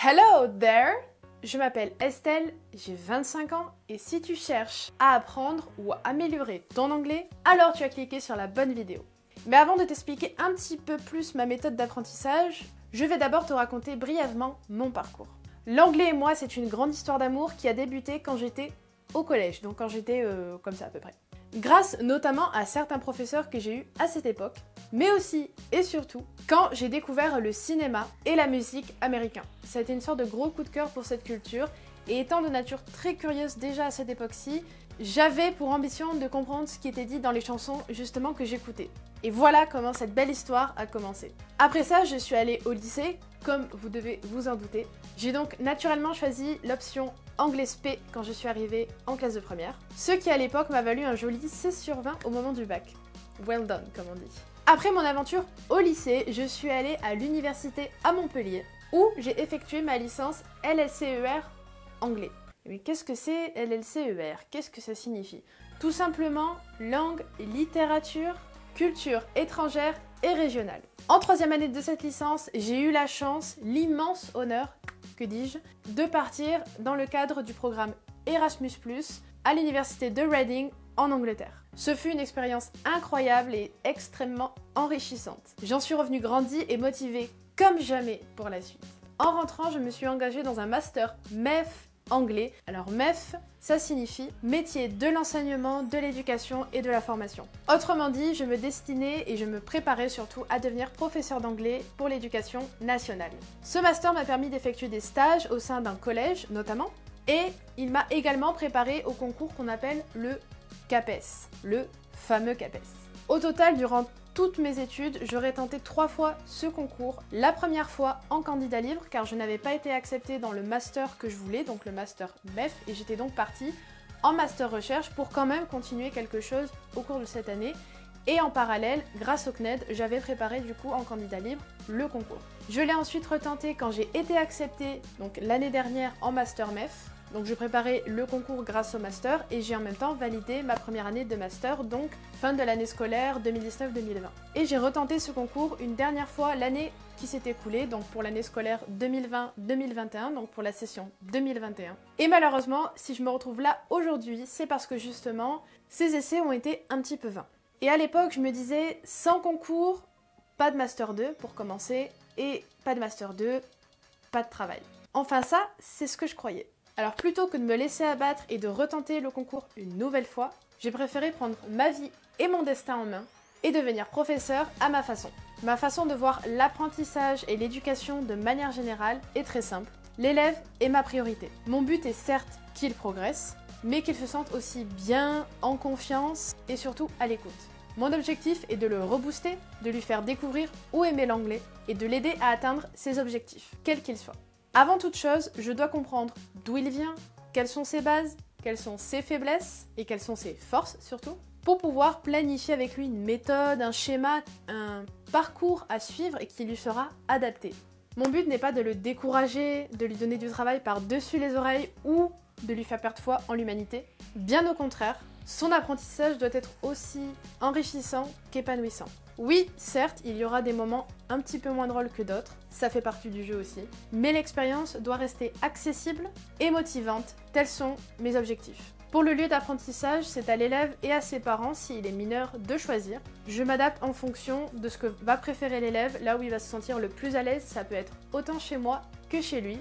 Hello there! Je m'appelle Estelle, j'ai 25 ans et si tu cherches à apprendre ou à améliorer ton anglais, alors tu as cliqué sur la bonne vidéo. Mais avant de t'expliquer un petit peu plus ma méthode d'apprentissage, je vais d'abord te raconter brièvement mon parcours. L'anglais et moi, c'est une grande histoire d'amour qui a débuté quand j'étais au collège, donc quand j'étais comme ça à peu près. Grâce notamment à certains professeurs que j'ai eus à cette époque, mais aussi et surtout quand j'ai découvert le cinéma et la musique américain. Ça a été une sorte de gros coup de cœur pour cette culture et étant de nature très curieuse déjà à cette époque-ci, j'avais pour ambition de comprendre ce qui était dit dans les chansons justement que j'écoutais. Et voilà comment cette belle histoire a commencé. Après ça, je suis allée au lycée, comme vous devez vous en douter. J'ai donc naturellement choisi l'option anglais SP quand je suis arrivée en classe de première, ce qui à l'époque m'a valu un joli 16 sur 20 au moment du bac. Well done, comme on dit. Après mon aventure au lycée, je suis allée à l'université à Montpellier, où j'ai effectué ma licence LLCER anglais. Mais qu'est-ce que c'est LLCER? Qu'est-ce que ça signifie? Tout simplement, langue, littérature, culture étrangère et régionale. En troisième année de cette licence, j'ai eu la chance, l'immense honneur, que dis-je, de partir dans le cadre du programme Erasmus+, à l'université de Reading en Angleterre. Ce fut une expérience incroyable et extrêmement enrichissante. J'en suis revenue grandie et motivée comme jamais pour la suite. En rentrant, je me suis engagée dans un master MEF anglais. Alors MEF, ça signifie métier de l'enseignement, de l'éducation et de la formation. Autrement dit, je me destinais et je me préparais surtout à devenir professeur d'anglais pour l'éducation nationale. Ce master m'a permis d'effectuer des stages au sein d'un collège notamment et il m'a également préparé au concours qu'on appelle le CAPES, le fameux CAPES. Au total, durant toutes mes études, j'aurais tenté 3 fois ce concours. La première fois en candidat libre, car je n'avais pas été acceptée dans le master que je voulais, donc le master MEF, et j'étais donc partie en master recherche pour quand même continuer quelque chose au cours de cette année. Et en parallèle, grâce au CNED, j'avais préparé du coup en candidat libre le concours. Je l'ai ensuite retenté quand j'ai été acceptée, donc l'année dernière en master MEF. Donc je préparais le concours grâce au master et j'ai en même temps validé ma première année de master, donc fin de l'année scolaire 2019-2020. Et j'ai retenté ce concours une dernière fois l'année qui s'est écoulée, donc pour l'année scolaire 2020-2021, donc pour la session 2021. Et malheureusement, si je me retrouve là aujourd'hui, c'est parce que justement, ces essais ont été un petit peu vains. Et à l'époque, je me disais, sans concours, pas de master 2 pour commencer, et pas de master 2, pas de travail. Enfin ça, c'est ce que je croyais. Alors plutôt que de me laisser abattre et de retenter le concours une nouvelle fois, j'ai préféré prendre ma vie et mon destin en main et devenir professeur à ma façon. Ma façon de voir l'apprentissage et l'éducation de manière générale est très simple. L'élève est ma priorité. Mon but est certes qu'il progresse, mais qu'il se sente aussi bien, en confiance et surtout à l'écoute. Mon objectif est de le rebooster, de lui faire découvrir où aimer l'anglais et de l'aider à atteindre ses objectifs, quels qu'ils soient. Avant toute chose, je dois comprendre d'où il vient, quelles sont ses bases, quelles sont ses faiblesses et quelles sont ses forces surtout, pour pouvoir planifier avec lui une méthode, un schéma, un parcours à suivre et qui lui sera adapté. Mon but n'est pas de le décourager, de lui donner du travail par-dessus les oreilles ou de lui faire perdre foi en l'humanité. Bien au contraire, son apprentissage doit être aussi enrichissant qu'épanouissant. Oui, certes, il y aura des moments un petit peu moins drôles que d'autres, ça fait partie du jeu aussi, mais l'expérience doit rester accessible et motivante, tels sont mes objectifs. Pour le lieu d'apprentissage, c'est à l'élève et à ses parents, s'il est mineur, de choisir. Je m'adapte en fonction de ce que va préférer l'élève, là où il va se sentir le plus à l'aise, ça peut être autant chez moi que chez lui,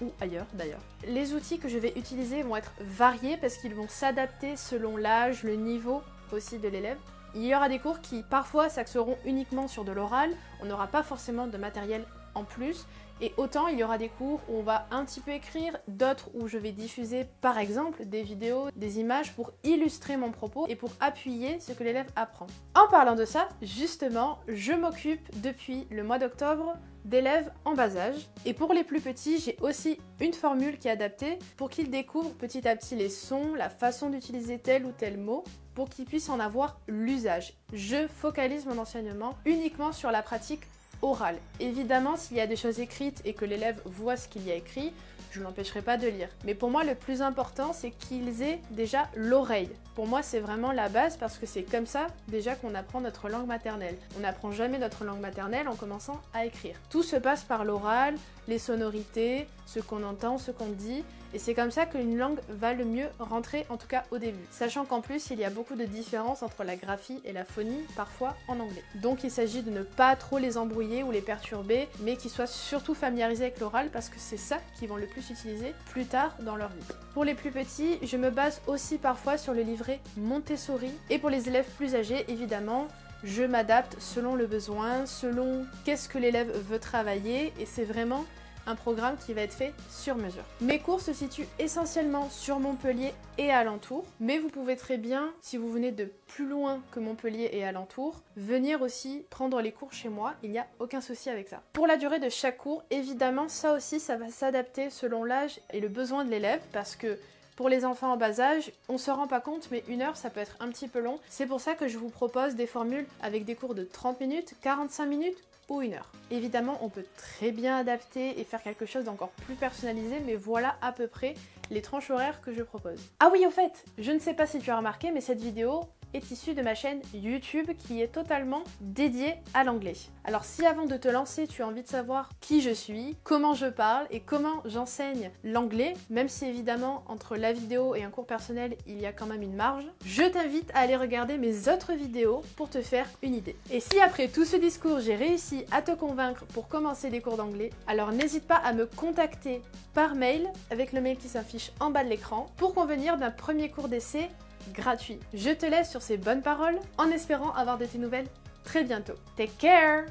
ou ailleurs d'ailleurs. Les outils que je vais utiliser vont être variés parce qu'ils vont s'adapter selon l'âge, le niveau aussi de l'élève. Il y aura des cours qui parfois s'axeront uniquement sur de l'oral, on n'aura pas forcément de matériel en plus, et autant il y aura des cours où on va un petit peu écrire, d'autres où je vais diffuser par exemple des vidéos, des images pour illustrer mon propos et pour appuyer ce que l'élève apprend. En parlant de ça, justement, je m'occupe depuis le mois d'octobre d'élèves en bas âge. Et pour les plus petits, j'ai aussi une formule qui est adaptée pour qu'ils découvrent petit à petit les sons, la façon d'utiliser tel ou tel mot, pour qu'ils puissent en avoir l'usage. Je focalise mon enseignement uniquement sur la pratique orale. Évidemment, s'il y a des choses écrites et que l'élève voit ce qu'il y a écrit, je ne l'empêcherai pas de lire. Mais pour moi, le plus important, c'est qu'ils aient déjà l'oreille. Pour moi, c'est vraiment la base parce que c'est comme ça déjà qu'on apprend notre langue maternelle. On n'apprend jamais notre langue maternelle en commençant à écrire. Tout se passe par l'oral, les sonorités, ce qu'on entend, ce qu'on dit, et c'est comme ça qu'une langue va le mieux rentrer, en tout cas au début. Sachant qu'en plus, il y a beaucoup de différences entre la graphie et la phonie, parfois en anglais. Donc il s'agit de ne pas trop les embrouiller ou les perturber, mais qu'ils soient surtout familiarisés avec l'oral parce que c'est ça qu'ils vont le plus utiliser plus tard dans leur vie. Pour les plus petits, je me base aussi parfois sur le livret Montessori, et pour les élèves plus âgés, évidemment, je m'adapte selon le besoin, selon qu'est-ce que l'élève veut travailler, et c'est vraiment un programme qui va être fait sur mesure. Mes cours se situent essentiellement sur Montpellier et alentour, mais vous pouvez très bien, si vous venez de plus loin que Montpellier et alentour, venir aussi prendre les cours chez moi, il n'y a aucun souci avec ça. Pour la durée de chaque cours, évidemment, ça aussi, ça va s'adapter selon l'âge et le besoin de l'élève, parce que pour les enfants en bas âge, on se rend pas compte, mais 1 heure, ça peut être un petit peu long. C'est pour ça que je vous propose des formules avec des cours de 30 minutes, 45 minutes, ou 1 heure. Évidemment, on peut très bien adapter et faire quelque chose d'encore plus personnalisé, mais voilà à peu près les tranches horaires que je propose. Ah oui, au fait, je ne sais pas si tu as remarqué, mais cette vidéo est issue de ma chaîne YouTube qui est totalement dédiée à l'anglais. Alors si avant de te lancer, tu as envie de savoir qui je suis, comment je parle et comment j'enseigne l'anglais, même si évidemment entre la vidéo et un cours personnel, il y a quand même une marge, je t'invite à aller regarder mes autres vidéos pour te faire une idée. Et si après tout ce discours, j'ai réussi à te convaincre pour commencer des cours d'anglais, alors n'hésite pas à me contacter par mail avec le mail qui s'affiche en bas de l'écran pour convenir d'un premier cours d'essai gratuit. Je te laisse sur ces bonnes paroles en espérant avoir de tes nouvelles très bientôt. Take care!